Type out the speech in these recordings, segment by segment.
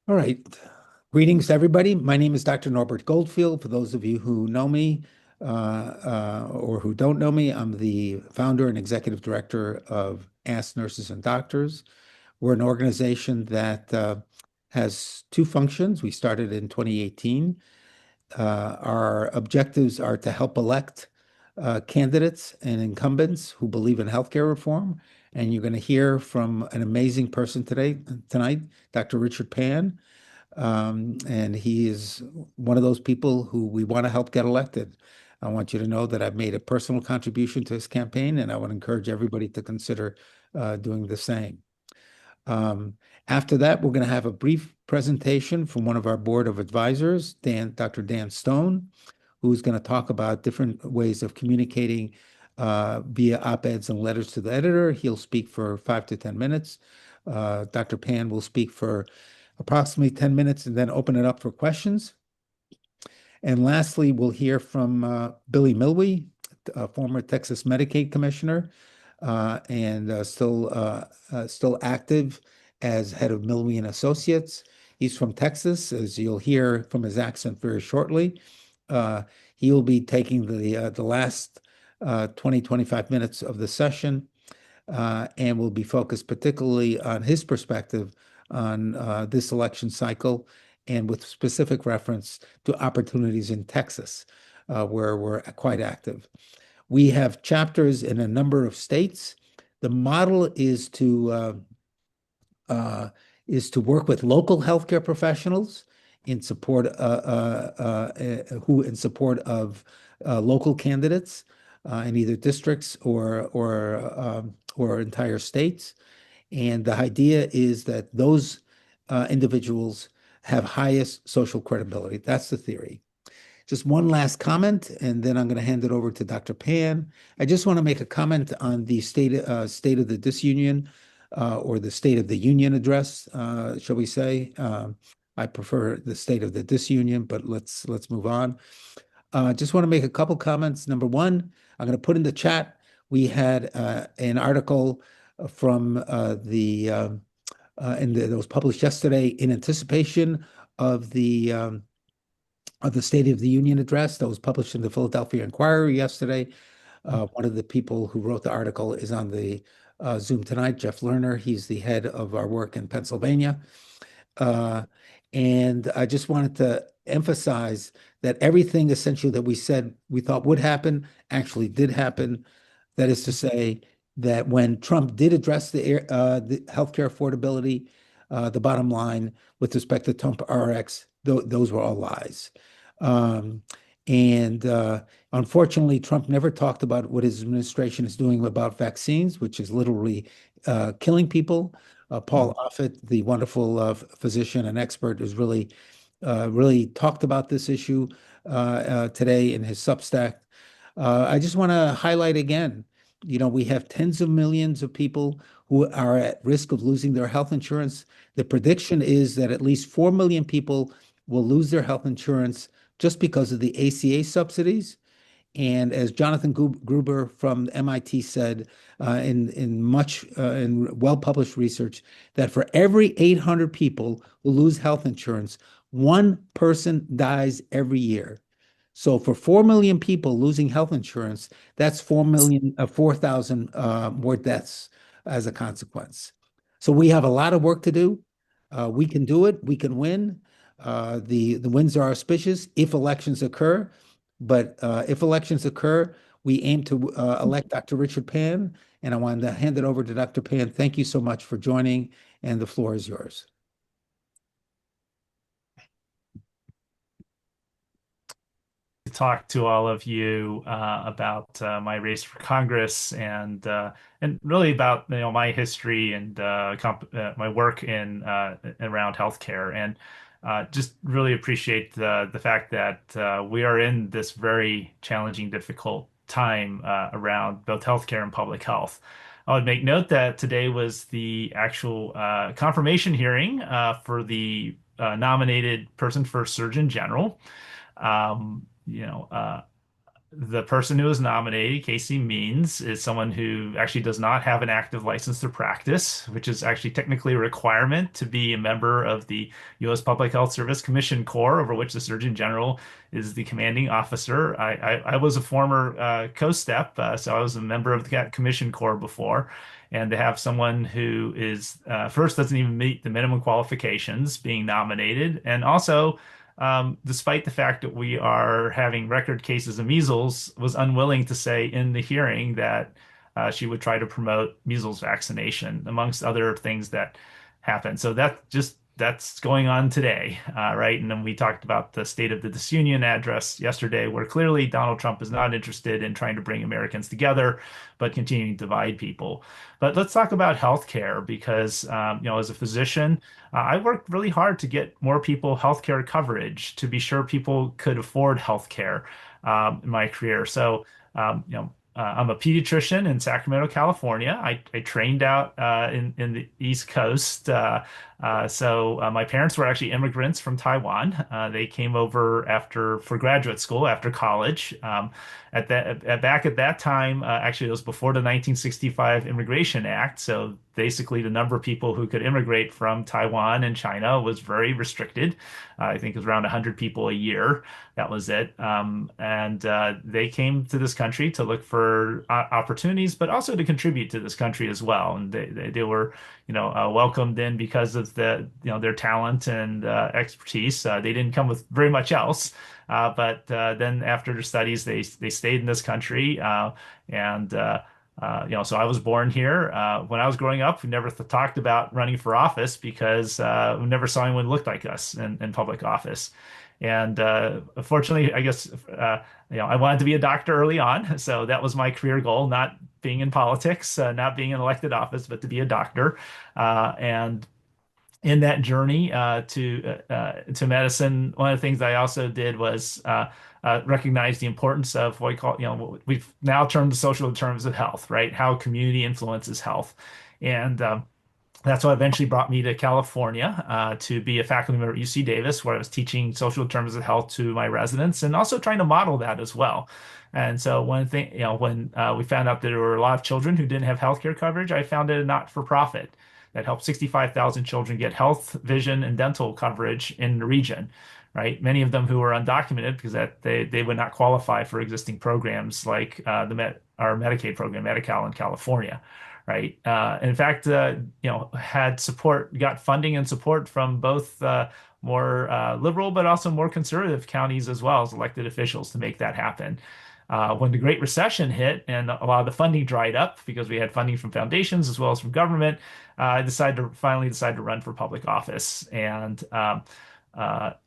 All right. Greetings, everybody. My name is Dr. Norbert Goldfield. For those of you who know me or who don't know me, I'm the founder and executive director of Ask Nurses and Doctors. We're an organization that has two functions. We started in 2018. Our objectives are to help elect candidates and incumbents who believe in healthcare reform. And you're going to hear from an amazing person tonight, Dr. Richard Pan. And he is one of those people who we want to help get elected. I want you to know that I've made a personal contribution to his campaign, and I would encourage everybody to consider doing the same. Um, After that, we're going to have a brief presentation from one of our board of advisors, Dr. Dan Stone, who's going to talk about different ways of communicating via op-eds and letters to the editor. He'll speak for 5 to 10 minutes. Dr. Pan will speak for approximately 10 minutes and then open it up for questions. And lastly, we'll hear from Billy Millwee, a former Texas Medicaid commissioner and still active as head of Millwee and Associates. He's from Texas, as you'll hear from his accent very shortly. Uh, he will be taking the last 25 minutes of the session and will be focused particularly on his perspective on this election cycle and with specific reference to opportunities in Texas, where we're quite active. We have chapters in a number of states. The model is to work with local healthcare professionals in support who in support of local candidates in either districts or entire states. And the idea is that those individuals have highest social credibility. That's the theory. Just one last comment, and then I'm going to hand it over to Dr. Pan. I just want to make a comment on the state of the disunion or the State of the Union address, shall we say. I prefer the State of the Disunion, but let's move on. Just want to make a couple comments. Number one, I'm going to put in the chat. We had an article from that was published yesterday in anticipation of the State of the Union address that was published in the Philadelphia Inquirer yesterday. One of the people who wrote the article is on the Zoom tonight, Jeff Lerner. He's the head of our work in Pennsylvania. Uh, and I just wanted to emphasize that everything essentially that we said we thought would happen actually did happen. That is to say that when Trump did address the healthcare affordability, the bottom line with respect to Trump RX, those were all lies. Um, and unfortunately, Trump never talked about what his administration is doing about vaccines, which is literally killing people. Paul Offit, the wonderful physician and expert, has really talked about this issue today in his Substack. I just want to highlight again, we have tens of millions of people who are at risk of losing their health insurance. The prediction is that at least 4 million people will lose their health insurance just because of the ACA subsidies. And as Jonathan Gruber from MIT said in well-published research, that for every 800 people who lose health insurance, one person dies every year. So for 4 million people losing health insurance, that's 4,000 more deaths as a consequence. So we have a lot of work to do. We can do it. We can win. The wins are auspicious if elections occur. But if elections occur, we aim to elect Dr. Richard Pan, and I wanted to hand it over to Dr. Pan. Thank you so much for joining, and the floor is yours. Talk to all of you about my race for Congress and really about my history and my work in around healthcare and just really appreciate the fact that we are in this very challenging, difficult time around both healthcare and public health. I would make note that today was the actual confirmation hearing for the nominated person for Surgeon General. Um, you know, uh, the person who was nominated, Casey Means, is someone who actually does not have an active license to practice, which is actually technically a requirement to be a member of the U.S. Public Health Service Commission Corps, over which the Surgeon General is the commanding officer. I was a former co-step, so I was a member of the Commission Corps before. And to have someone who is first doesn't even meet the minimum qualifications being nominated, and also despite the fact that we are having record cases of measles, was unwilling to say in the hearing that she would try to promote measles vaccination, amongst other things that happened. So that's going on today, right? And then we talked about the State of the Disunion address yesterday, where clearly Donald Trump is not interested in trying to bring Americans together, but continuing to divide people. But let's talk about healthcare because, as a physician, I worked really hard to get more people healthcare coverage to be sure people could afford healthcare in my career. So, I'm a pediatrician in Sacramento, California. I trained out in the East Coast. So my parents were actually immigrants from Taiwan. They came over for graduate school after college. Back at that time, actually, it was before the 1965 Immigration Act. So basically, the number of people who could immigrate from Taiwan and China was very restricted. I think it was around 100 people a year. That was it. And they came to this country to look for opportunities, but also to contribute to this country as well. And they were, welcomed in because of their talent and expertise. They didn't come with very much else. But then after their studies, they stayed in this country. So I was born here. When I was growing up, we never talked about running for office because we never saw anyone who looked like us in public office. And fortunately, I guess, I wanted to be a doctor early on. So that was my career goal, not being in politics, not being in elected office, but to be a doctor. And in that journey to medicine, one of the things I also did was recognize the importance of what we call, what we've now termed the social determinants of health, right? How community influences health. And that's what eventually brought me to California to be a faculty member at UC Davis, where I was teaching social determinants of health to my residents and also trying to model that as well. And so one thing, when we found out that there were a lot of children who didn't have healthcare coverage, I founded a not-for-profit that helped 65,000 children get health, vision, and dental coverage in the region, right? Many of them who were undocumented because they would not qualify for existing programs like our Medicaid program, Medi-Cal in California, right? And in fact, had support, got funding and support from both more liberal but also more conservative counties as well as elected officials to make that happen. When the Great Recession hit and a lot of the funding dried up because we had funding from foundations as well as from government, I finally decided to run for public office. And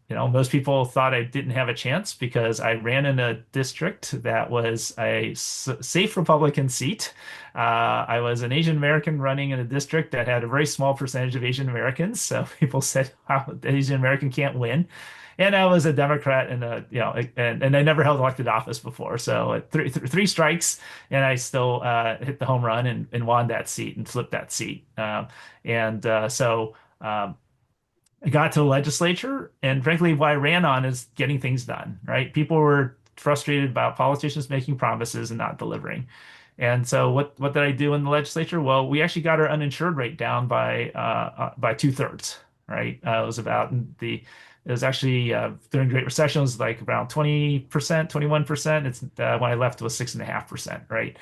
most people thought I didn't have a chance because I ran in a district that was a safe Republican seat. I was an Asian American running in a district that had a very small percentage of Asian Americans. So people said, "Wow, the Asian American can't win." And I was a Democrat and I never held elected office before. So three strikes and I still hit the home run and won that seat and flipped that seat. I got to the legislature, and frankly, what I ran on is getting things done, right? People were frustrated about politicians making promises and not delivering. And so what did I do in the legislature? Well, we actually got our uninsured rate down by two-thirds, right? It was actually during Great Recession, it was like around 20%, 21%. It's when I left, it was 6.5%, right?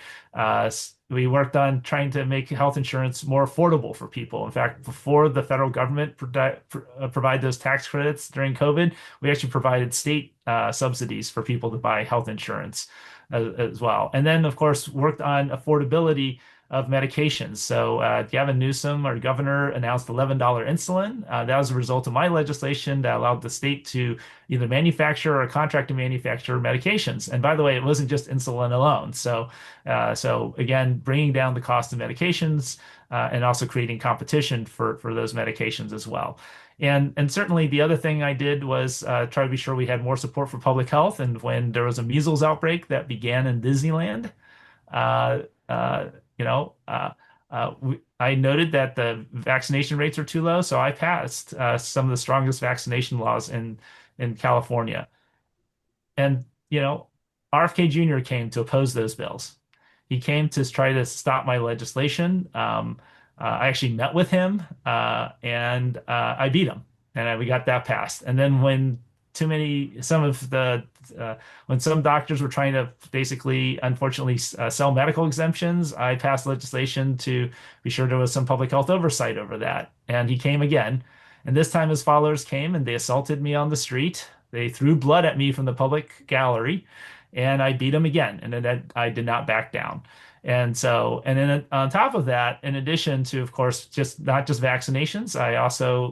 We worked on trying to make health insurance more affordable for people. In fact, before the federal government provide those tax credits during COVID, we actually provided state subsidies for people to buy health insurance as well. And then, of course, worked on affordability of medications. So Gavin Newsom, our governor, announced $11 insulin. That was a result of my legislation that allowed the state to either manufacture or contract to manufacture medications. And by the way, it wasn't just insulin alone. So again, bringing down the cost of medications and also creating competition for those medications as well. And certainly the other thing I did was try to be sure we had more support for public health. And when there was a measles outbreak that began in Disneyland, uh, uh, I noted that the vaccination rates are too low, so I passed some of the strongest vaccination laws in California. And RFK Jr. came to oppose those bills. He came to try to stop my legislation. I actually met with him, and I beat him, and we got that passed. And then when too many, some of the, when some doctors were trying to basically, unfortunately, sell medical exemptions, I passed legislation to be sure there was some public health oversight over that. And he came again. And this time his followers came and they assaulted me on the street. They threw blood at me from the public gallery, and I beat him again. And then I did not back down. And so, and then on top of that, in addition to, of course, just not just vaccinations, I also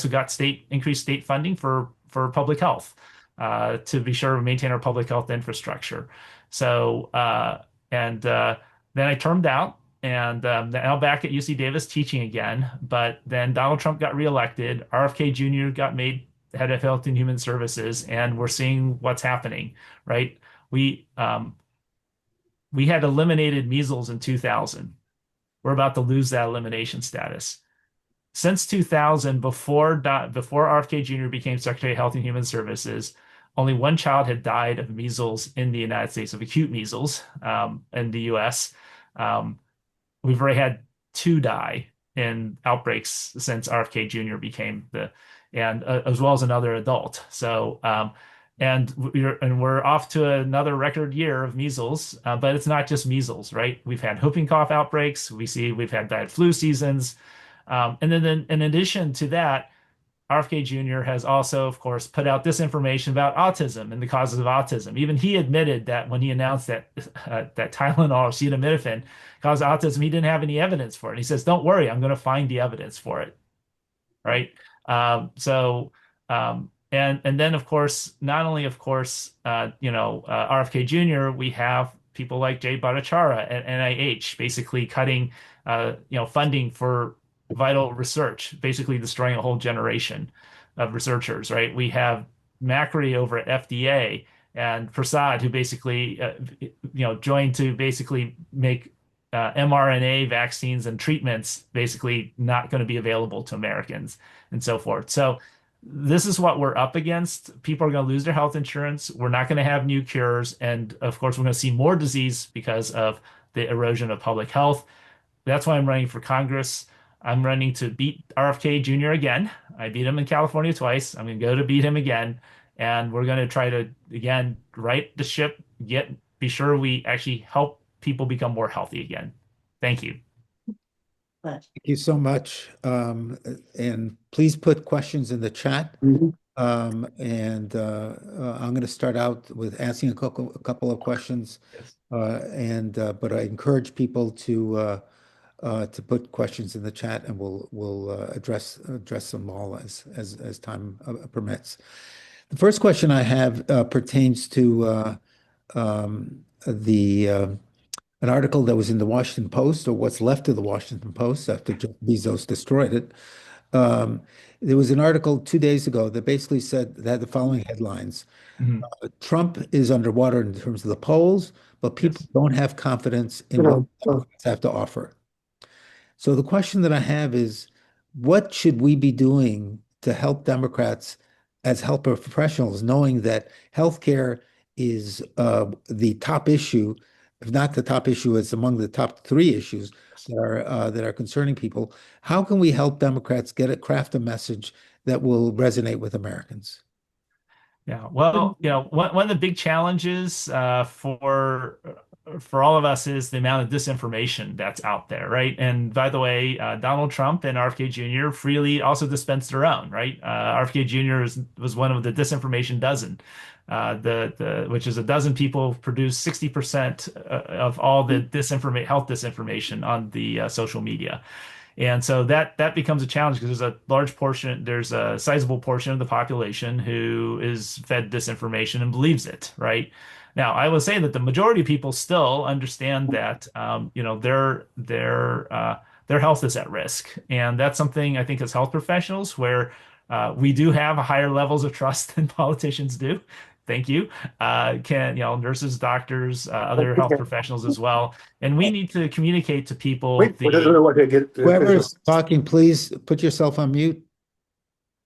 got increased state funding for public health, to be sure to maintain our public health infrastructure. So, and then I termed out, and now back at UC Davis teaching again. But then Donald Trump got reelected. RFK Jr. got made head of Health and Human Services, and we're seeing what's happening, right? We um, we had eliminated measles in 2000. We're about to lose that elimination status. Since 2000, before RFK Jr. became Secretary of Health and Human Services, only one child had died of measles in the United States, of acute measles, in the U.S. Um, we've already had two die in outbreaks since RFK Jr. became and as well as another adult. So, and we're off to another record year of measles, but it's not just measles, right? We've had whooping cough outbreaks. We've had bad flu seasons, and then in addition to that, RFK Jr. has also, of course, put out disinformation about autism and the causes of autism. Even he admitted that when he announced that Tylenol or acetaminophen caused autism, he didn't have any evidence for it. He says, "Don't worry, I'm going to find the evidence for it." Right? So, and then of course, not only of course, RFK Jr., we have people like Jay Bhattacharya at NIH basically cutting, funding for vital research, basically destroying a whole generation of researchers. Right? We have Macri over at FDA and Prasad, who basically, joined to basically make mRNA vaccines and treatments basically not going to be available to Americans and so forth. So this is what we're up against. People are going to lose their health insurance. We're not going to have new cures. And of course, we're going to see more disease because of the erosion of public health. That's why I'm running for Congress. I'm running to beat RFK Jr. again. I beat him in California twice. I'm going to go to beat him again. And we're going to try to, again, right the ship, be sure we actually help people become more healthy again. Thank you. Thank you so much. And please put questions in the chat. And I'm going to start out with asking a couple of questions. Yes. But I encourage people to put questions in the chat, and we'll address them all as time permits. The first question I have pertains to an article that was in the Washington Post, or what's left of the Washington Post after Jeff Bezos destroyed it. There was an article 2 days ago that basically said that had the following headlines. Mhm. Trump is underwater in terms of the polls, but people don't have confidence in what Democrats have to offer. So the question that I have is, what should we be doing to help Democrats as health professionals, knowing that healthcare is the top issue, if not the top issue, it's among the top three issues that are concerning people. How can we help Democrats craft a message that will resonate with Americans? Yeah, well, one of the big challenges for all of us is the amount of disinformation that's out there, right? And by the way, Donald Trump and RFK Jr. freely also dispensed their own, right? RFK Jr. was one of the disinformation dozen, which is a dozen people produce 60% of all the health disinformation on the social media. And so that becomes a challenge because there's a sizable portion of the population who is fed disinformation and believes it, right? Now, I will say that the majority of people still understand that, their health is at risk, and that's something I think as health professionals where we do have higher levels of trust than politicians do. Thank you. Nurses, doctors, other health professionals as well. And we need to communicate to people Whoever is talking, please put yourself on mute.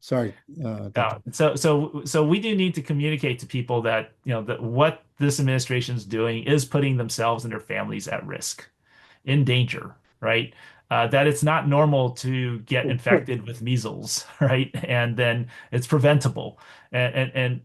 Sorry, Yeah. Dr. So we do need to communicate to people that, that what this administration is doing is putting themselves and their families at risk, in danger, right? That it's not normal to get infected with measles, right? And then it's preventable. And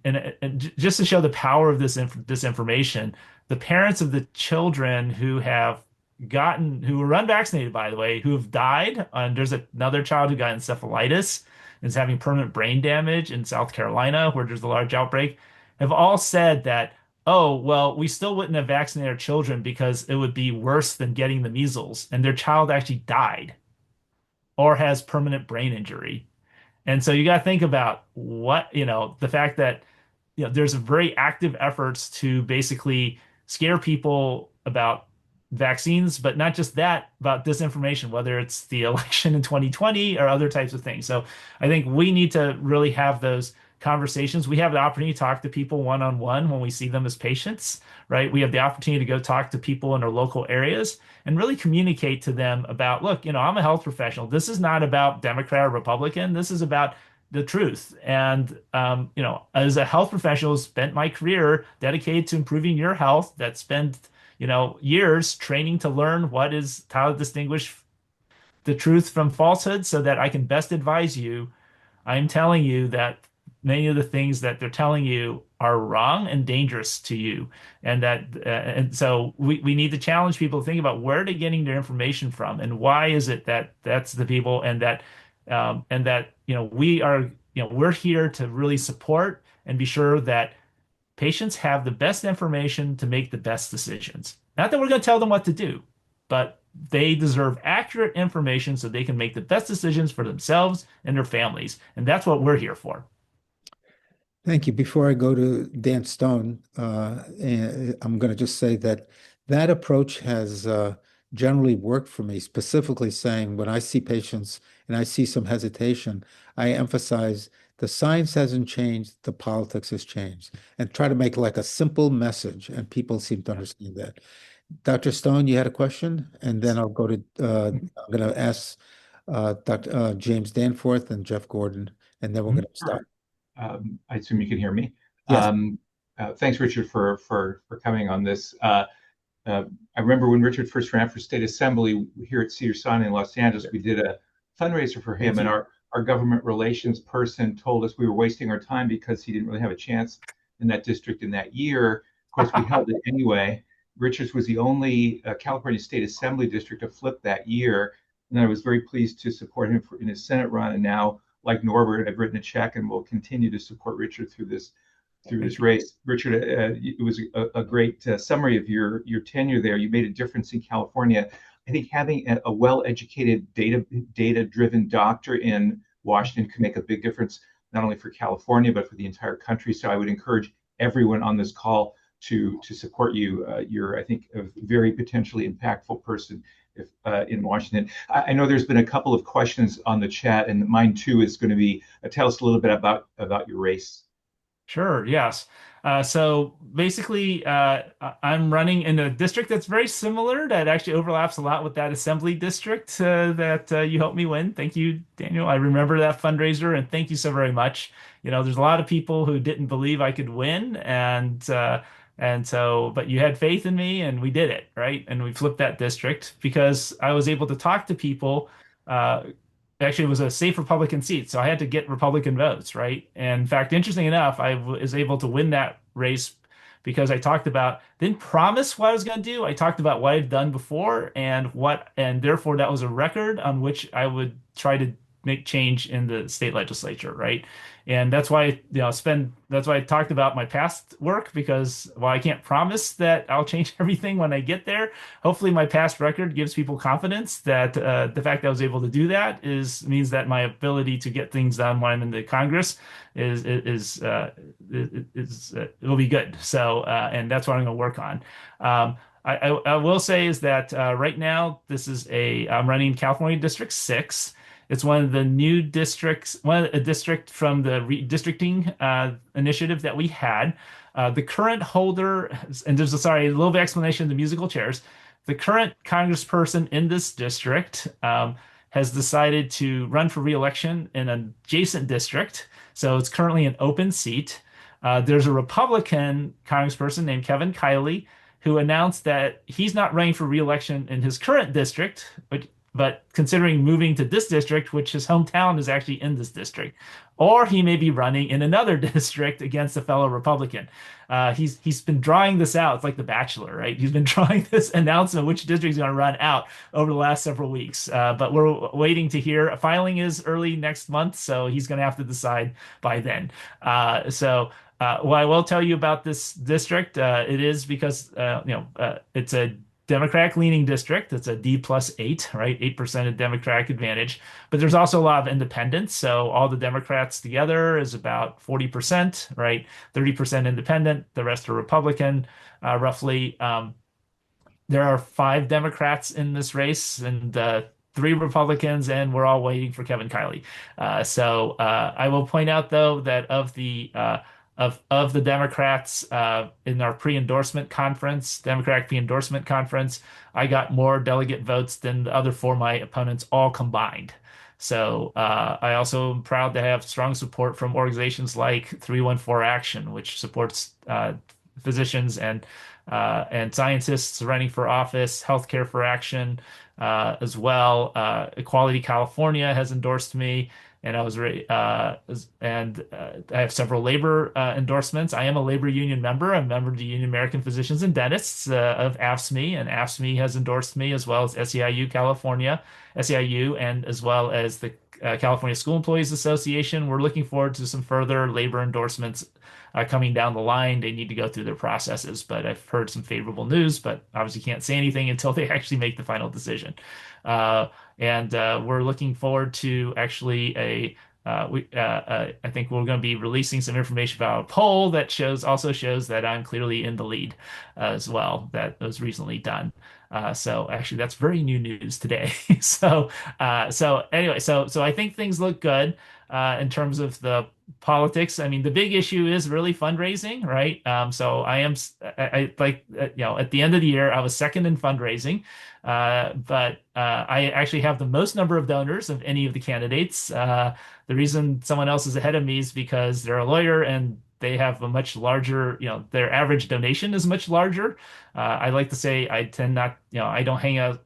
just to show the power of this information, the parents of the children who were unvaccinated, by the way, who have died, and there's another child who got encephalitis and is having permanent brain damage in South Carolina, where there's a large outbreak, have all said that, oh, well, we still wouldn't have vaccinated our children because it would be worse than getting the measles. And their child actually died or has permanent brain injury. And so you got to think about the fact that, there's very active efforts to basically scare people about vaccines, but not just that, about disinformation, whether it's the election in 2020 or other types of things. So I think we need to really have those conversations. We have the opportunity to talk to people one-on-one when we see them as patients, right? We have the opportunity to go talk to people in our local areas and really communicate to them about, look, I'm a health professional. This is not about Democrat or Republican. This is about the truth. And, as a health professional, spent my career dedicated to improving your health, that spent, years training to learn how to distinguish the truth from falsehood so that I can best advise you. I'm telling you that many of the things that they're telling you are wrong and dangerous to you. And so we need to challenge people to think about where they're getting their information from and why is it that that's the people, and that we're here to really support and be sure that patients have the best information to make the best decisions. Not that we're going to tell them what to do, but they deserve accurate information so they can make the best decisions for themselves and their families. And that's what we're here for. Thank you. Before I go to Dan Stone, I'm going to just say that that approach has generally worked for me, specifically saying when I see patients and I see some hesitation, I emphasize the science hasn't changed, the politics has changed, and try to make like a simple message, and people seem to understand that. Dr. Stone, you had a question, and then I'll go to, I'm going to ask Dr. James Danforth and Jeff Gordon, and then we're going to stop. Sure. I assume you can hear me. Yes. Thanks, Richard, for coming on this. I remember when Richard first ran for state assembly here at Cedars-Sinai in Los Angeles, we did a fundraiser for him, and our government relations person told us we were wasting our time because he didn't really have a chance in that district in that year. Of course, we held it anyway. Richards was the only California State Assembly district to flip that year, and I was very pleased to support him in his Senate run. And now, like Norbert, I've written a check and will continue to support Richard through this race. Richard, it was a great summary of your tenure there. You made a difference in California. I think having a well-educated, data-driven doctor in Washington can make a big difference, not only for California, but for the entire country. So I would encourage everyone on this call to support you. You're, I think, a very potentially impactful person in Washington. I know there's been a couple of questions on the chat, and mine too is going to be, tell us a little bit about your race. Sure, yes. So basically, I'm running in a district that's very similar, that actually overlaps a lot with that assembly district that you helped me win. Thank you, Daniel. I remember that fundraiser, and thank you so very much. There's a lot of people who didn't believe I could win, but you had faith in me, and we did it, right? And we flipped that district because I was able to talk to people. Actually, it was a safe Republican seat, so I had to get Republican votes, right? And in fact, interesting enough, I was able to win that race because I didn't promise what I was going to do. I talked about what I've done before and therefore that was a record on which I would try to make change in the state legislature, right? And that's why, that's why I talked about my past work, because while I can't promise that I'll change everything when I get there, hopefully my past record gives people confidence that the fact that I was able to do that means that my ability to get things done when I'm in the Congress it'll be good. So, and that's what I'm going to work on. I will say is that right now I'm running California District 6. It's one of the new districts, a district from the redistricting initiative that we had. The current holder, and there's a little bit of explanation of the musical chairs. The current congressperson in this district has decided to run for re-election in an adjacent district. So it's currently an open seat. There's a Republican congressperson named Kevin Kiley who announced that he's not running for re-election in his current district, but considering moving to this district, which his hometown is actually in this district, or he may be running in another district against a fellow Republican. He's been drawing this out. It's like The Bachelor, right? He's been drawing this announcement which district he's going to run out over the last several weeks. But we're waiting to hear. Filing is early next month, so he's going to have to decide by then. What I will tell you about this district, it is because it's a Democratic leaning district. It's a D+8, right? 8% of Democratic advantage. But there's also a lot of independents. So all the Democrats together is about 40%, right? 30% independent. The rest are Republican, roughly. There are 5 Democrats in this race and 3 Republicans, and we're all waiting for Kevin Kiley. I will point out, though, that of the Democrats in our pre-endorsement conference, Democratic pre-endorsement conference, I got more delegate votes than the other 4 my opponents all combined. I also am proud to have strong support from organizations like 314 Action, which supports physicians and scientists running for office, Healthcare for Action as well. Equality California has endorsed me, and I have several labor endorsements. I am a labor union member. I'm a member of the Union of American Physicians and Dentists of AFSCME, and AFSCME has endorsed me, as well as SEIU California, SEIU, and as well as the California School Employees Association. We're looking forward to some further labor endorsements coming down the line. They need to go through their processes, but I've heard some favorable news, but obviously can't say anything until they actually make the final decision. We're looking forward to actually I think we're going to be releasing some information about a poll that also shows that I'm clearly in the lead as well, that was recently done. Actually, that's very new news today. I think things look good in terms of the politics. I mean, the big issue is really fundraising, right? At the end of the year, I was second in fundraising, but I actually have the most number of donors of any of the candidates. The reason someone else is ahead of me is because they're a lawyer and they have a much larger, their average donation is much larger. I like to say I tend not, I don't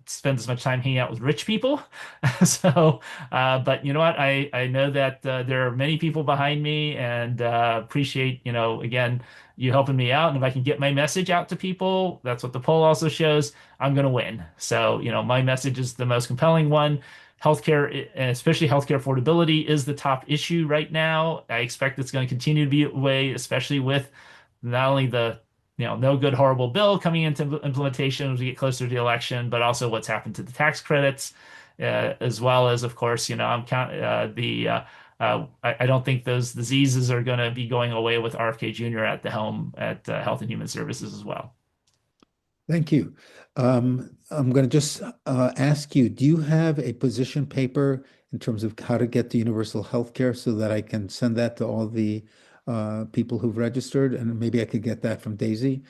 spend as much time hanging out with rich people. But you know what? I know that there are many people behind me, and appreciate, again, you helping me out. And if I can get my message out to people, that's what the poll also shows, I'm going to win. My message is the most compelling one. Healthcare, and especially healthcare affordability, is the top issue right now. I expect it's going to continue to be a way, especially with not only the no good horrible bill coming into implementation as we get closer to the election, but also what's happened to the tax credits, as well as, of course, I don't think those diseases are going to be going away with RFK Jr. at the helm at Health and Human Services as well. Thank you. I'm going to just ask you, do you have a position paper in terms of how to get to universal health care so that I can send that to all the people who've registered? And maybe I could get that from Daisy.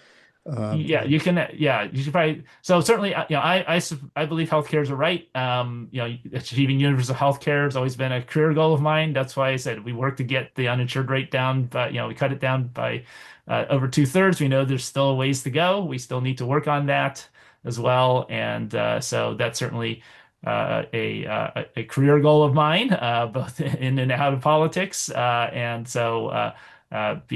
Yeah, you can. Yeah, you should probably. So certainly, I believe healthcare is a right. Achieving universal healthcare has always been a career goal of mine. That's why I said we work to get the uninsured rate down, but we cut it down by over 2/3. We know there's still a ways to go. We still need to work on that as well, and so that's certainly a career goal of mine, both in and out of politics. Be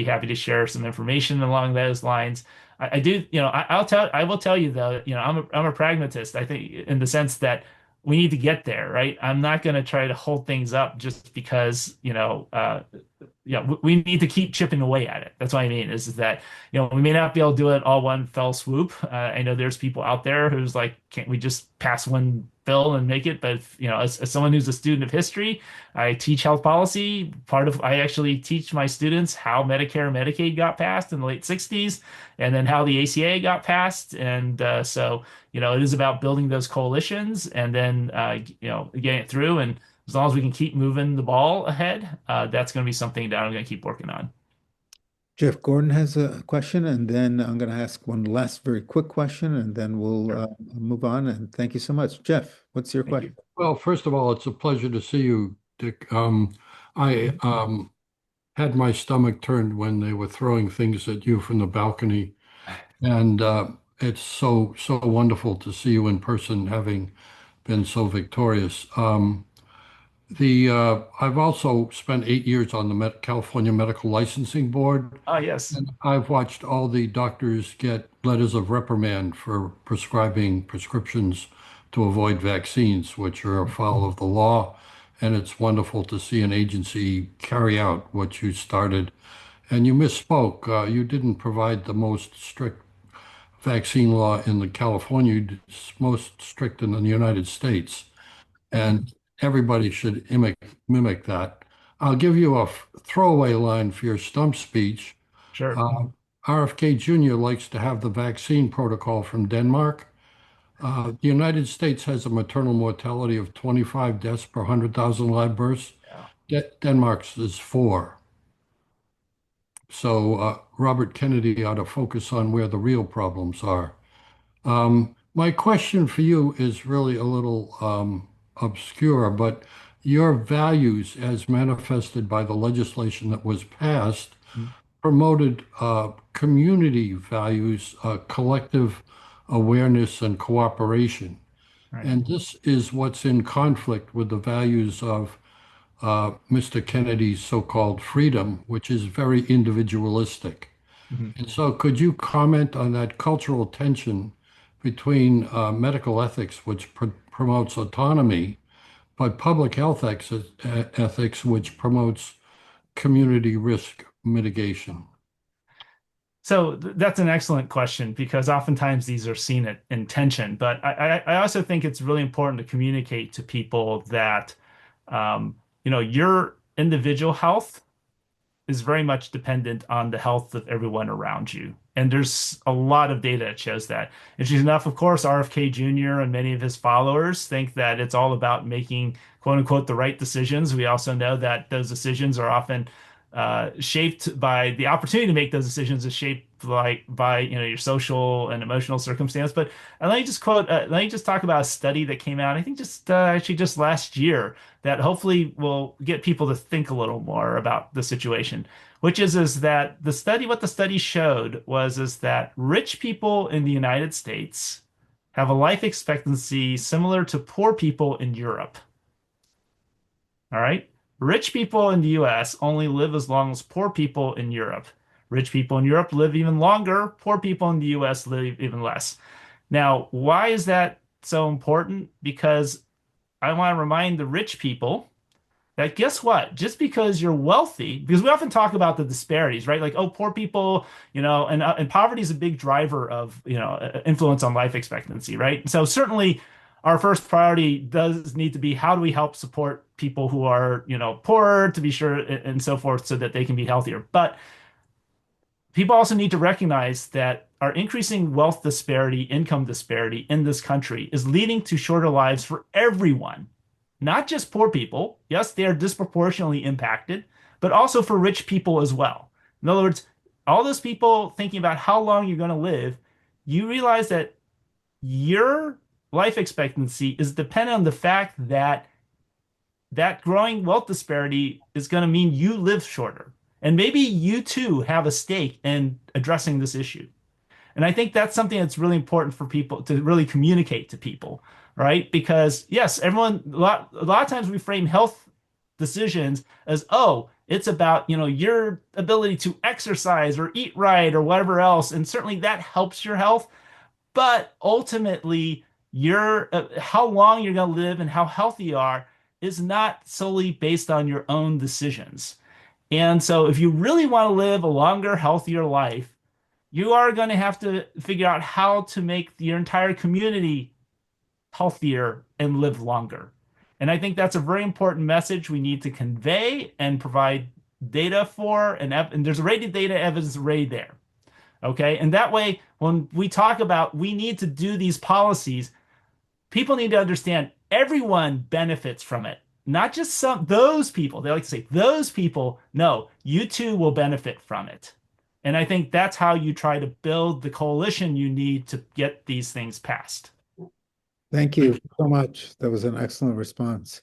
happy to share some information along those lines. I do, I will tell you though, I'm a pragmatist. I think in the sense that we need to get there, right? I'm not going to try to hold things up just because, we need to keep chipping away at it. That's what I mean is that, we may not be able to do it all one fell swoop. I know there's people out there who's like, can't we just pass one bill and make it? But, as someone who's a student of history, I teach health policy. I actually teach my students how Medicare and Medicaid got passed in the late 60s and then how the ACA got passed. And it is about building those coalitions and then, getting it through. And as long as we can keep moving the ball ahead, that's going to be something that I'm going to keep working on. Jeff Gordon has a question, and then I'm going to ask one last very quick question, and then we'll Sure. move on. And thank you so much. Jeff, what's your Thank you. question? Well, first of all, it's a pleasure to see you, Dick. I had my stomach turned when they were throwing things at you from the balcony, and it's so wonderful to see you in person, having been so victorious. The I've also spent 8 years on the California Medical Licensing Board, Oh, yes. and I've watched all the doctors get letters of reprimand for prescribing prescriptions to avoid vaccines, which are afoul of the law. And it's wonderful to see an agency carry out what you started. And you misspoke. You didn't provide the most strict vaccine law in the California, it's most strict in the United States. And everybody should mimic that. I'll give you a throwaway line for your stump speech. Sure. RFK Jr. likes to have the vaccine protocol from Denmark. The United States has a maternal mortality of 25 deaths per 100,000 live births. Denmark's is 4. So Robert Kennedy ought to focus on where the real problems are. My question for you is really a little obscure, but your values, as manifested by the legislation that was passed, Mhm. promoted community values, collective awareness, and cooperation. Right. And this is what's in conflict with the values of Mr. Kennedy's so-called freedom, which is very individualistic. Mhm. And so, could you comment on that cultural tension between medical ethics, which promotes autonomy, but public health ethics, which promotes community risk mitigation? So that's an excellent question because oftentimes these are seen in tension. But I also think it's really important to communicate to people that, your individual health is very much dependent on the health of everyone around you. And there's a lot of data that shows that. Interesting enough, of course, RFK Jr. and many of his followers think that it's all about making, quote unquote, the right decisions. We also know that those decisions are often shaped by the opportunity to make those decisions is shaped by your social and emotional circumstance. But let me just talk about a study that came out, I think just actually just last year that hopefully will get people to think a little more about the situation, which is that what the study showed is that rich people in the United States have a life expectancy similar to poor people in Europe. All right. Rich people in the US only live as long as poor people in Europe. Rich people in Europe live even longer. Poor people in the US live even less. Now, why is that so important? Because I want to remind the rich people that guess what? Just because you're wealthy, because we often talk about the disparities, right? Like, oh, poor people, and poverty is a big driver of, influence on life expectancy, right? So certainly our first priority does need to be how do we help support people who are, poorer to be sure and so forth so that they can be healthier. But people also need to recognize that our increasing wealth disparity, income disparity in this country is leading to shorter lives for everyone, not just poor people. Yes, they are disproportionately impacted, but also for rich people as well. In other words, all those people thinking about how long you're going to live, you realize that your life expectancy is dependent on the fact that that growing wealth disparity is going to mean you live shorter. And maybe you too have a stake in addressing this issue. And I think that's something that's really important for people to really communicate to people, right? Because yes, a lot of times we frame health decisions as, oh, it's about, your ability to exercise or eat right or whatever else. And certainly that helps your health. But ultimately, your how long you're going to live and how healthy you are is not solely based on your own decisions. And so if you really want to live a longer, healthier life, you are going to have to figure out how to make your entire community healthier and live longer. And I think that's a very important message we need to convey and provide data for. And there's already data evidence already there. Okay. And that way, when we talk about we need to do these policies, people need to understand everyone benefits from it. Not just those people. They like to say those people. No, you too will benefit from it. And I think that's how you try to build the coalition you need to get these things passed. Thank you so much. That was an excellent response.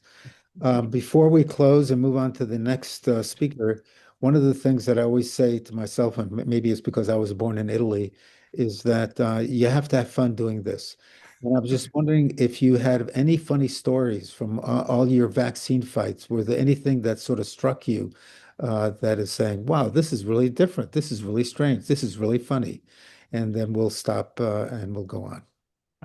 Before we close and move on to the next speaker, one of the things that I always say to myself, and maybe it's because I was born in Italy, is that you have to have fun doing this. And I was just wondering if you had any funny stories from all your vaccine fights. Were there anything that sort of struck you that is saying, wow, this is really different. This is really strange. This is really funny. And then we'll stop and we'll go on.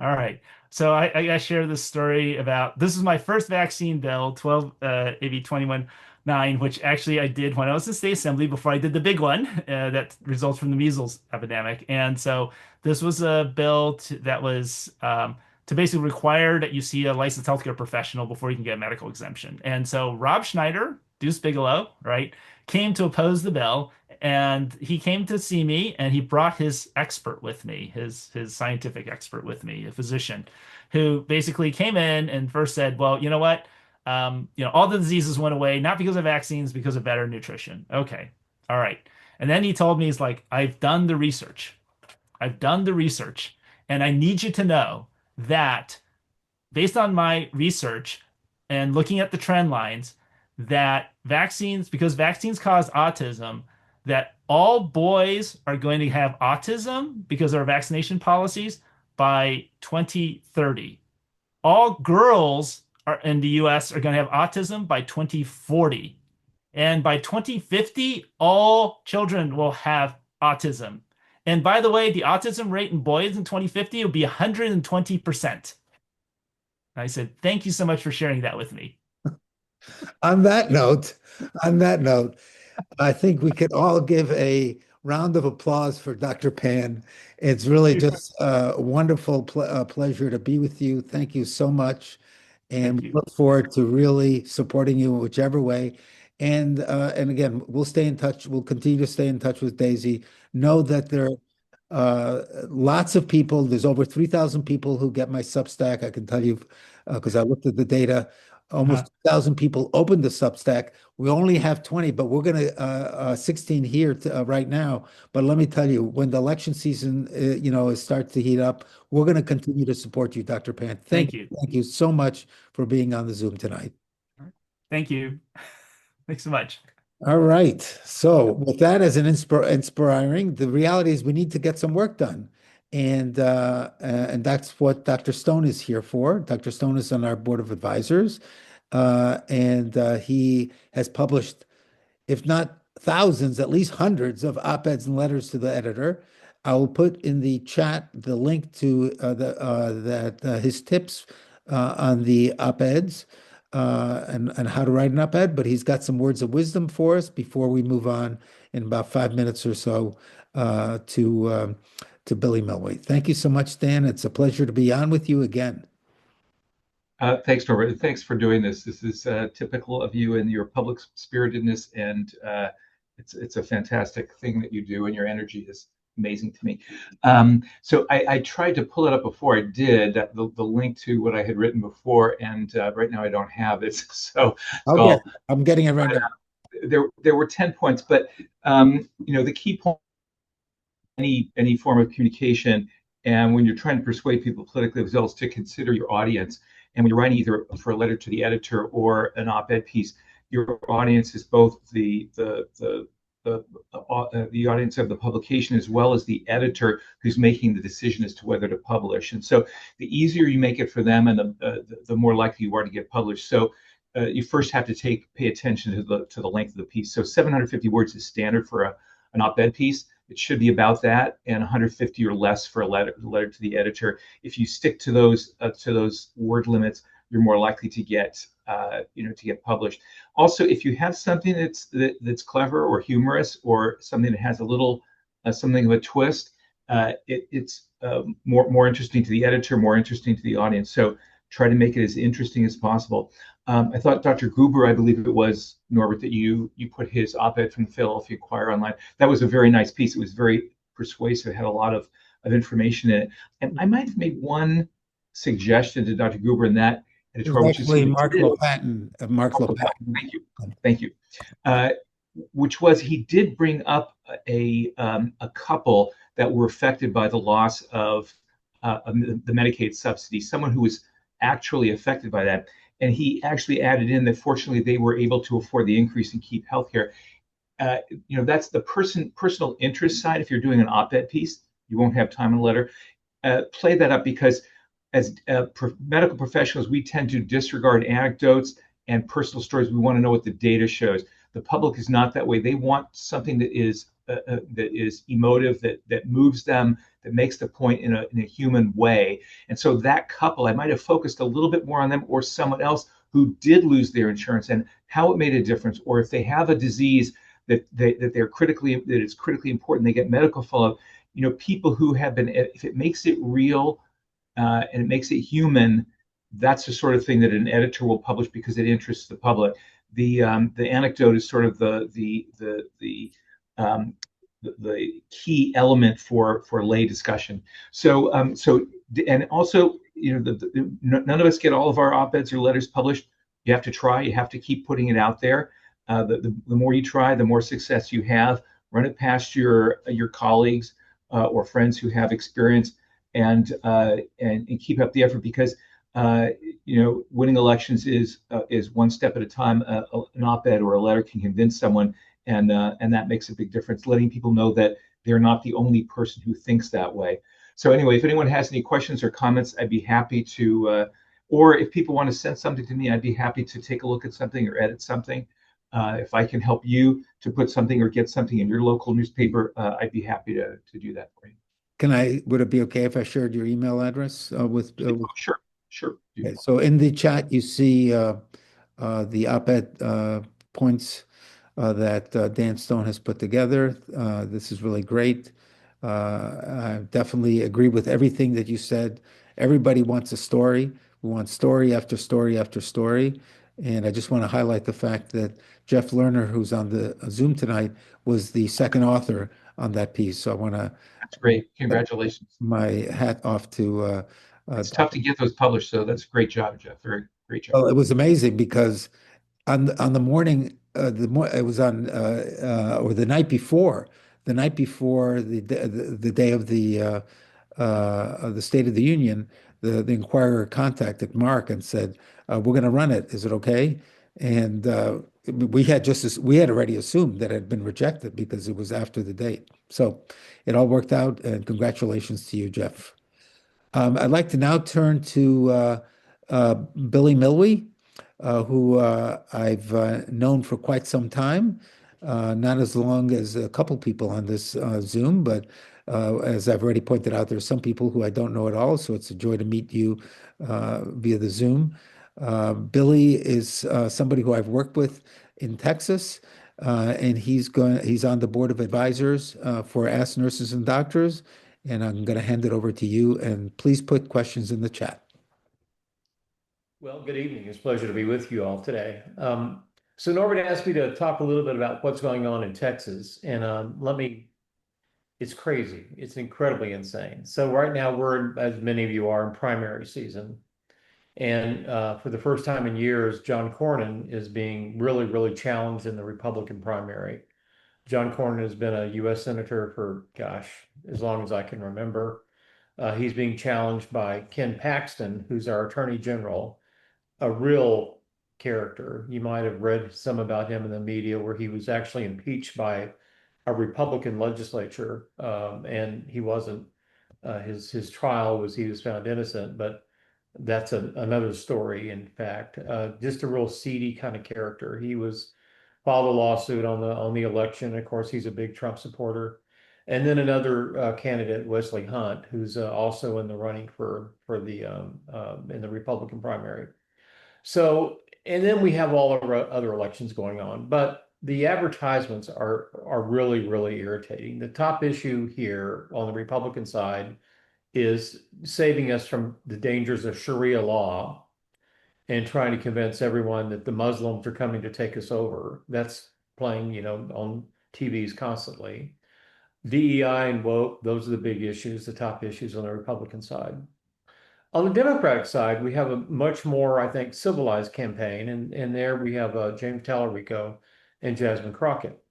All right. So I gotta share this story about this is my first vaccine bill, 12 AB 21-9, which actually I did when I was in state assembly before I did the big one that results from the measles epidemic. And so this was a bill that was to basically require that you see a licensed healthcare professional before you can get a medical exemption. And so Rob Schneider, Deuce Bigelow, right, came to oppose the bill. And he came to see me and he brought his expert with me, his scientific expert with me, a physician who basically came in and first said, well, you know what? All the diseases went away, not because of vaccines, because of better nutrition. Okay. All right. And then he told me, he's like, I've done the research. I've done the research. And I need you to know that based on my research and looking at the trend lines, that vaccines, because vaccines cause autism, that all boys are going to have autism because of our vaccination policies by 2030. All girls in the US are going to have autism by 2040. And by 2050, all children will have autism. And by the way, the autism rate in boys in 2050 will be 120%. I said, thank you so much for sharing that with me. On that note, on that note, I think we could all give a round of applause for Dr. Pan. It's really just a wonderful pleasure to be with you. Thank you so much. And we look forward to really supporting you in whichever way. And again, we'll stay in touch. We'll continue to stay in touch with Daisy. Know that there are lots of people. There's over 3,000 people who get my Substack. I can tell you because I looked at the data. Almost 2,000 people opened the Substack. We only have 20, but we're going to 16 here right now. But let me tell you, when the election season, starts to heat up, we're going to continue to support you, Dr. Pan. Thank you. Thank you so much for being on the Zoom tonight. Thank you. Thanks so much. All right. So with that as an inspiring, the reality is we need to get some work done. And that's what Dr. Stone is here for. Dr. Stone is on our board of advisors, and he has published, if not thousands, at least hundreds of op-eds and letters to the editor. I will put in the chat the link to his tips on the op-eds and how to write an op-ed. But he's got some words of wisdom for us before we move on in about 5 minutes or so to Billy Millwee. Thank you so much, Dan. It's a pleasure to be on with you again. Thanks, Norbert. Thanks for doing this. This is typical of you and your public spiritedness, and it's a fantastic thing that you do, and your energy is amazing to me. So I tried to pull it up before I did, the link to what I had written before, and right now I don't have it. So I'm getting it right now. There were 10 points, but the key point any form of communication, and when you're trying to persuade people politically as well, is to consider your audience. And when you're writing either for a letter to the editor or an op-ed piece, your audience is both the audience of the publication as well as the editor who's making the decision as to whether to publish. And so the easier you make it for them, and the more likely you are to get published. So you first have to pay attention to the length of the piece. So 750 words is standard for an op-ed piece. It should be about that, and 150 or less for a letter to the editor. If you stick to those word limits, you're more likely to get published. Also, if you have something that's clever or humorous, or something that has a little something of a twist, it's more interesting to the editor, more interesting to the audience. So try to make it as interesting as possible. I thought Dr. Gruber, I believe it was, Norbert, that you put his op-ed from the Philadelphia Inquirer online. That was a very nice piece. It was very persuasive. It had a lot of information in it. And I might have made one suggestion to Dr. Gruber in that editorial, which is Mark Lopatin. Thank you. Which was, he did bring up a couple that were affected by the loss of the Medicaid subsidy, someone who was actually affected by that. And he actually added in that fortunately they were able to afford the increase and keep healthcare. That's the personal interest side. If you're doing an op-ed piece, you won't have time in the letter. Play that up, because as medical professionals, we tend to disregard anecdotes and personal stories. We want to know what the data shows. The public is not that way. They want something that is emotive, that moves them, that makes the point in a human way. And so that couple, I might have focused a little bit more on them, or someone else who did lose their insurance and how it made a difference, or if they have a disease that is critically important, they get medical follow-up. People who have been, if it makes it real and it makes it human, that's the sort of thing that an editor will publish because it interests the public. The anecdote is sort of the key element for lay discussion. So and also, none of us get all of our op-eds or letters published. You have to try. You have to keep putting it out there. The more you try, the more success you have. Run it past your colleagues or friends who have experience, and keep up the effort, because winning elections is one step at a time. An op-ed or a letter can convince someone, and that makes a big difference, letting people know that they're not the only person who thinks that way. So anyway, if anyone has any questions or comments, I'd be happy to, or if people want to send something to me, I'd be happy to take a look at something or edit something. If I can help you to put something or get something in your local newspaper, I'd be happy to do that for you. Would it be okay if I shared your email address with? Sure. Okay, so in the chat, you see the op-ed points that Dan Stone has put together. This is really great. I definitely agree with everything that you said. Everybody wants a story. We want story after story after story. And I just want to highlight the fact that Jeff Lerner, who's on the Zoom tonight, was the second author on that piece. So I want to. That's great. Congratulations. My hat off to. It's tough to get those published, so that's a great job, Jeff. Very great job. Well, it was amazing because on the morning, it was on or the night before the day of the State of the Union, the Inquirer contacted Mark and said, "We're going to run it. Is it okay?" And we had already assumed that it had been rejected because it was after the date. So it all worked out, and congratulations to you, Jeff. I'd like to now turn to Billy Millwee, who I've known for quite some time, not as long as a couple people on this Zoom, but as I've already pointed out, there's some people who I don't know at all, so it's a joy to meet you via the Zoom. Billy is somebody who I've worked with in Texas, and he's on the board of advisors for Ask Nurses and Doctors, and I'm going to hand it over to you, and please put questions in the chat. Well, good evening. It's a pleasure to be with you all today. So Norbert asked me to talk a little bit about what's going on in Texas, and it's crazy. It's incredibly insane. So right now we're, as many of you are, in primary season. And for the first time in years, John Cornyn is being really, really challenged in the Republican primary. John Cornyn has been a U.S. Senator for, gosh, as long as I can remember. He's being challenged by Ken Paxton, who's our Attorney General, a real character. You might have read some about him in the media, where he was actually impeached by a Republican legislature, and he wasn't. His trial was, he was found innocent, but that's another story. In fact, just a real seedy kind of character. He filed a lawsuit on the election. Of course, he's a big Trump supporter. And then another candidate, Wesley Hunt, who's also in the running for the in the Republican primary. So, and then we have all our other elections going on, but the advertisements are really, really irritating. The top issue here on the Republican side is saving us from the dangers of Sharia law and trying to convince everyone that the Muslims are coming to take us over. That's playing, on TVs constantly. DEI and woke, those are the big issues, the top issues on the Republican side. On the Democratic side, we have a much more, I think, civilized campaign, and there we have James Talarico and Jasmine Crockett.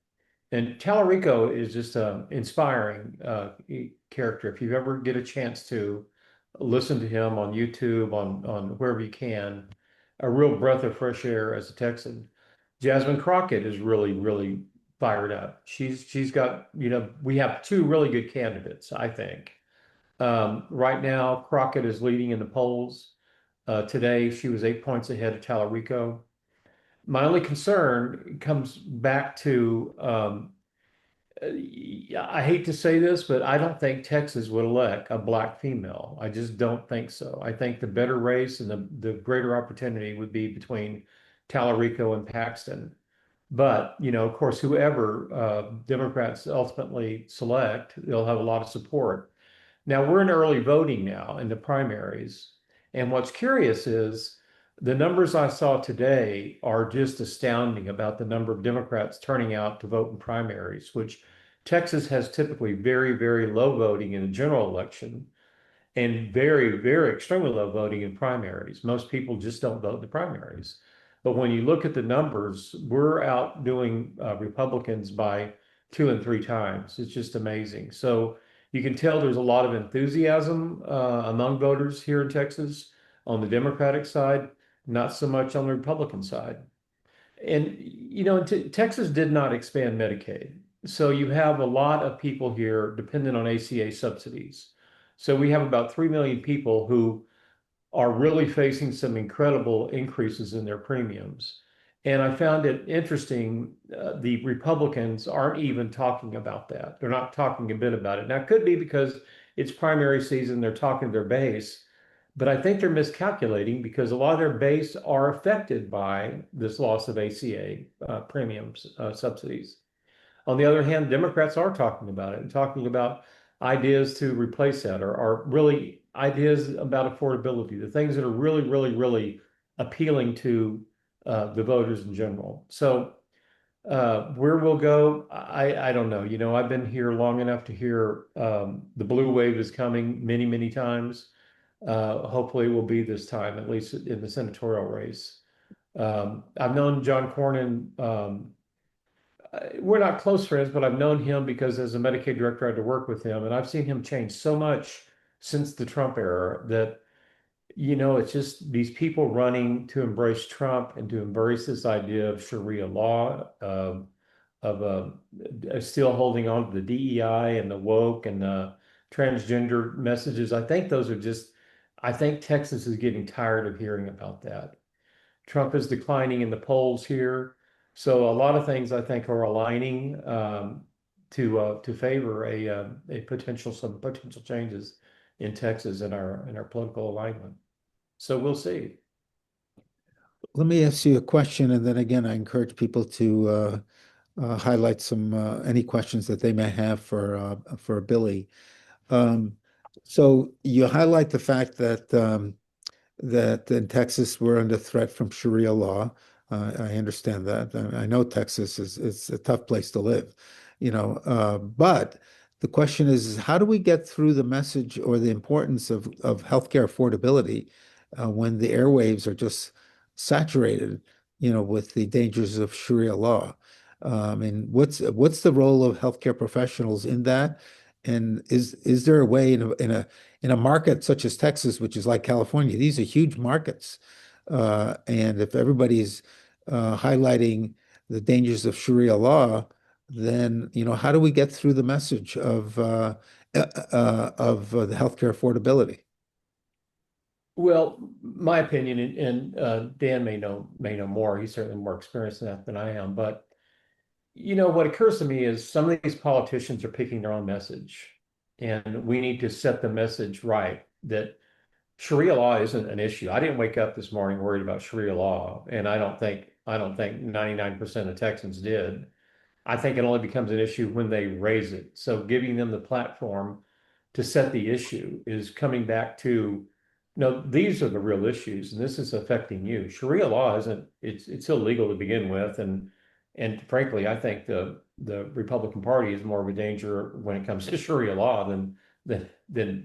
And Tallarico is just an inspiring character. If you ever get a chance to listen to him on YouTube, on wherever you can, a real breath of fresh air as a Texan. Jasmine Crockett is really, really fired up. She's got, we have two really good candidates, I think. Right now, Crockett is leading in the polls. Today, she was 8 points ahead of Tallarico. My only concern comes back to I hate to say this, but I don't think Texas would elect a black female. I just don't think so. I think the better race and the greater opportunity would be between Tallarico and Paxton. But, of course, whoever Democrats ultimately select, they'll have a lot of support. Now we're in early voting now in the primaries. And what's curious is the numbers I saw today are just astounding about the number of Democrats turning out to vote in primaries, which Texas has typically very, very low voting in the general election and very, very extremely low voting in primaries. Most people just don't vote in the primaries. But when you look at the numbers, we're outdoing Republicans by 2 and 3 times. It's just amazing. So you can tell there's a lot of enthusiasm among voters here in Texas on the Democratic side, not so much on the Republican side. And, Texas did not expand Medicaid. So you have a lot of people here dependent on ACA subsidies. So we have about 3 million people who are really facing some incredible increases in their premiums. And I found it interesting, the Republicans aren't even talking about that. They're not talking a bit about it. Now, it could be because it's primary season, they're talking to their base, but I think they're miscalculating because a lot of their base are affected by this loss of ACA premiums, subsidies. On the other hand, Democrats are talking about it and talking about ideas to replace that are really ideas about affordability, the things that are really, really, really appealing to the voters in general. So where we'll go, I don't know. I've been here long enough to hear the blue wave is coming many, many times. Hopefully it will be this time, at least in the senatorial race. I've known John Cornyn. We're not close friends, but I've known him because as a Medicaid director, I had to work with him. And I've seen him change so much since the Trump era that, it's just these people running to embrace Trump and to embrace this idea of Sharia law, of still holding on to the DEI and the woke and the transgender messages. I think Texas is getting tired of hearing about that. Trump is declining in the polls here. So a lot of things I think are aligning to favor some potential changes in Texas in our political alignment. So we'll see. Let me ask you a question, and then again, I encourage people to highlight any questions that they may have for Billy. So you highlight the fact that in Texas we're under threat from Sharia law. I understand that. I know Texas is a tough place to live, but the question is how do we get through the message or the importance of healthcare affordability when the airwaves are just saturated, with the dangers of Sharia law? And what's the role of healthcare professionals in that? And is there a way in a market such as Texas, which is like California, these are huge markets, and if everybody's highlighting the dangers of Sharia law, then how do we get through the message of the healthcare affordability? Well, my opinion, and Dan may know more. He's certainly more experienced in that than I am. But what occurs to me is some of these politicians are picking their own message, and we need to set the message right that Sharia law isn't an issue. I didn't wake up this morning worried about Sharia law, and I don't think 99% of Texans did. I think it only becomes an issue when they raise it. So giving them the platform to set the issue is coming back to, no, these are the real issues, and this is affecting you. Sharia law it's illegal to begin with, and frankly, I think the Republican Party is more of a danger when it comes to Sharia law than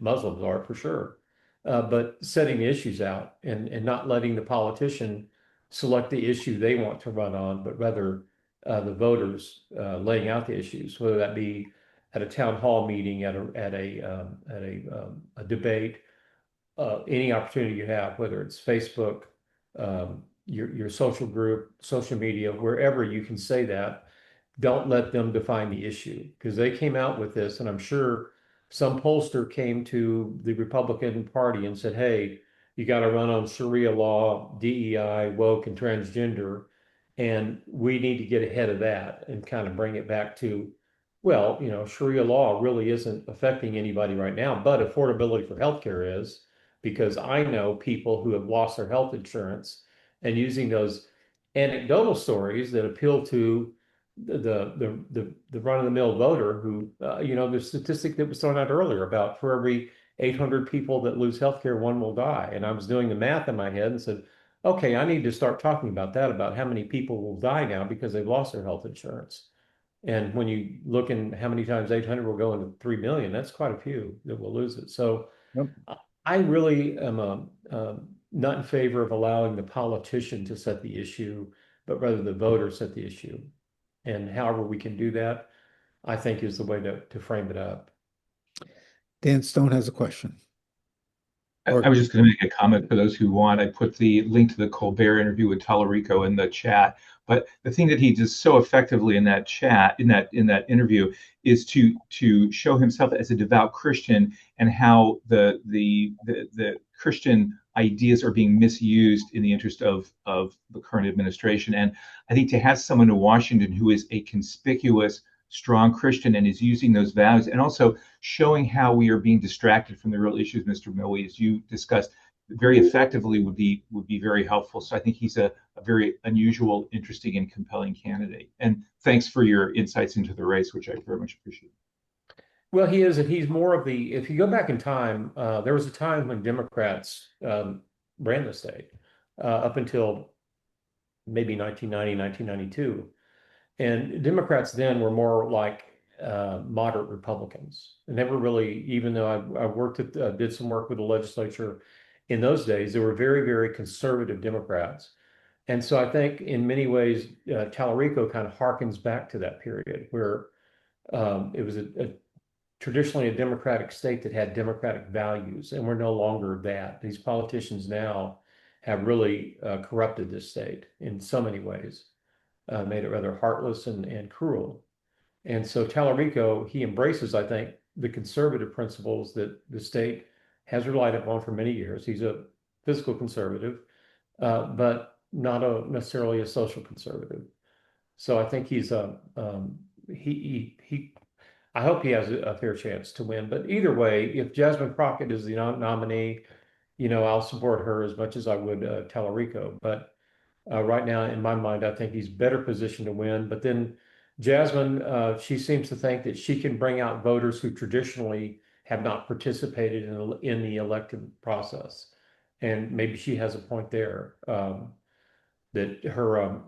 Muslims are for sure. But setting the issues out and not letting the politician select the issue they want to run on, but rather the voters laying out the issues, whether that be at a town hall meeting, at a debate, any opportunity you have, whether it's Facebook, your social group, social media, wherever you can say that. Don't let them define the issue, because they came out with this, and I'm sure some pollster came to the Republican Party and said, hey, you got to run on Sharia law, DEI, woke, and transgender. And we need to get ahead of that and kind of bring it back to, well, Sharia law really isn't affecting anybody right now, but affordability for healthcare is, because I know people who have lost their health insurance, and using those anecdotal stories that appeal to the run-of-the-mill voter who, the statistic that was thrown out earlier about for every 800 people that lose healthcare, one will die. And I was doing the math in my head and said, okay, I need to start talking about that, about how many people will die now because they've lost their health insurance. And when you look in how many times 800 will go into 3 million, that's quite a few that will lose it. So Yep. I really am not in favor of allowing the politician to set the issue, but rather the voter set the issue. And however we can do that, I think is the way to frame it up. Dan Stone has a question. I was just going to make a comment for those who want. I put the link to the Colbert interview with Tallarico in the chat. But the thing that he does so effectively in that chat, in that interview, is to show himself as a devout Christian, and how the Christian ideas are being misused in the interest of the current administration. And I think to have someone in Washington who is a conspicuous, strong Christian and is using those values, and also showing how we are being distracted from the real issues, Mr. Millwee, as you discussed, very effectively would be very helpful. So I think he's a very unusual, interesting, and compelling candidate. And thanks for your insights into the race, which I very much appreciate. Well, he is, and he's more of the, if you go back in time, there was a time when Democrats ran the state up until maybe 1990, 1992. And Democrats then were more like moderate Republicans. And never really, even though I worked at, did some work with the legislature in those days, they were very, very conservative Democrats. And so I think in many ways, Tallarico kind of harkens back to that period where it was traditionally a Democratic state that had Democratic values, and we're no longer that. These politicians now have really corrupted this state in so many ways, made it rather heartless and cruel. And so Tallarico, he embraces, I think, the conservative principles that the state has relied upon for many years. He's a fiscal conservative, but not necessarily a social conservative. So I think he's I hope he has a fair chance to win. But either way, if Jasmine Crockett is the nominee, I'll support her as much as I would Tallarico. But right now, in my mind, I think he's better positioned to win. But then Jasmine, she seems to think that she can bring out voters who traditionally have not participated in the elective process. And maybe she has a point there, that her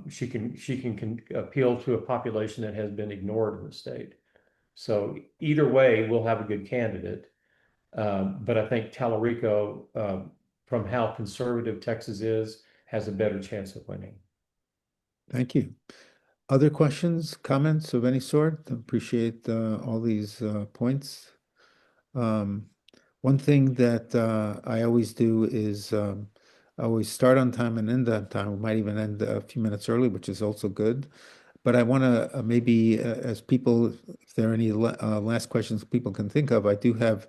she can appeal to a population that has been ignored in the state. So either way, we'll have a good candidate. But I think Tallarico, from how conservative Texas is, has a better chance of winning. Thank you. Other questions, comments of any sort? Appreciate all these points. One thing that I always do is I always start on time and end on time. We might even end a few minutes early, which is also good. But I want to maybe, as people, if there are any last questions people can think of, I do have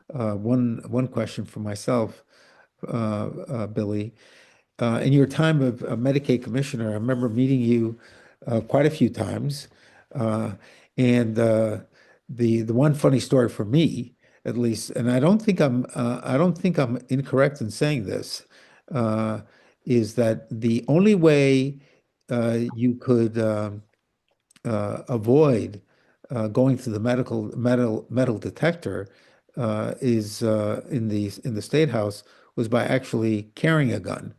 one question for myself, Billy. In your time of Medicaid commissioner, I remember meeting you quite a few times, and the one funny story for me, at least, and I don't think I'm incorrect in saying this, is that the only way you could avoid going through the metal detector is in the State House was by actually carrying a gun.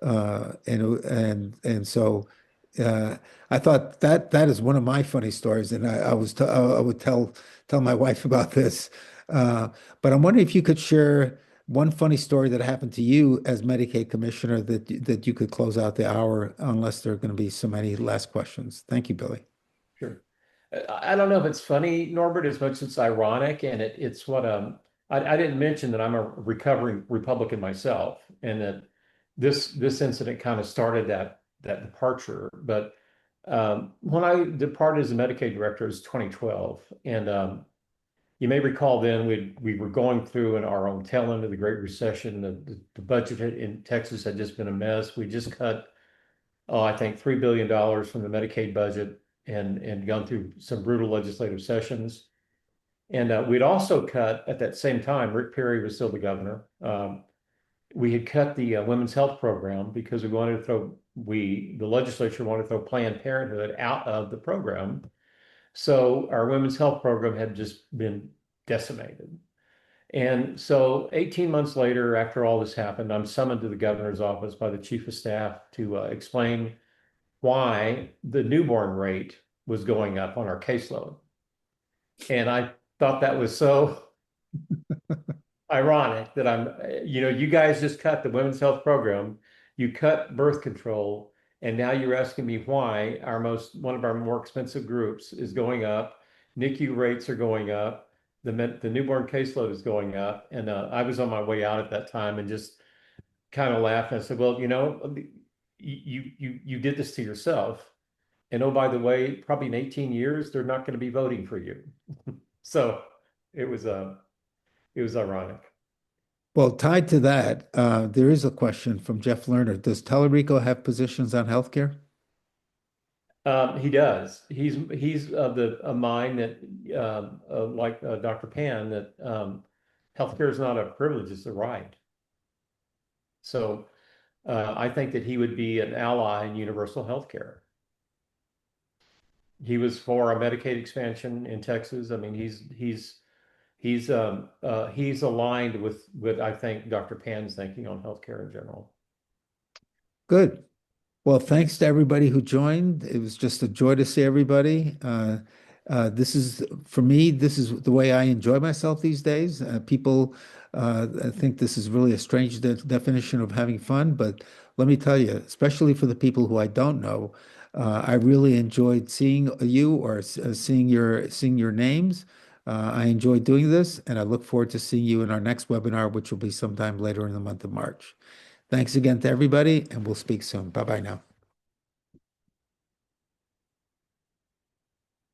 And so I thought that is one of my funny stories, and I would tell my wife about this. But I'm wondering if you could share one funny story that happened to you as Medicaid commissioner that you could close out the hour unless there are going to be so many last questions. Thank you, Billy. Sure. I don't know if it's funny, Norbert, as much as it's ironic, and it's what I didn't mention that I'm a recovering Republican myself, and that this incident kind of started that departure. But when I departed as a Medicaid director, it was 2012, and you may recall then we were going through in our own tail end of the Great Recession. The budget in Texas had just been a mess. We just cut, I think $3 billion from the Medicaid budget and gone through some brutal legislative sessions. And we'd also cut at that same time, Rick Perry was still the governor. We had cut the women's health program because we wanted to the legislature wanted to throw Planned Parenthood out of the program. So our women's health program had just been decimated. And so 18 months later, after all this happened, I'm summoned to the governor's office by the chief of staff to explain why the newborn rate was going up on our caseload. And I thought that was so ironic that you guys just cut the women's health program, you cut birth control, and now you're asking me why one of our more expensive groups is going up. NICU rates are going up. The newborn caseload is going up. And I was on my way out at that time and just kind of laughed. And I said, well, you did this to yourself. And oh, by the way, probably in 18 years, they're not going to be voting for you. So it was ironic. Well, tied to that, there is a question from Jeff Lerner. Does Tellerico have positions on healthcare? He does. He's of a mind that, like Dr. Pan, that healthcare is not a privilege; it's a right. So I think that he would be an ally in universal healthcare. He was for a Medicaid expansion in Texas. I mean, he's aligned with what I think Dr. Pan's thinking on healthcare in general. Good. Well, thanks to everybody who joined. It was just a joy to see everybody. For me, this is the way I enjoy myself these days. People think this is really a strange definition of having fun, but let me tell you, especially for the people who I don't know, I really enjoyed seeing you or seeing your names. I enjoyed doing this, and I look forward to seeing you in our next webinar, which will be sometime later in the month of March. Thanks again to everybody, and we'll speak soon. Bye-bye now.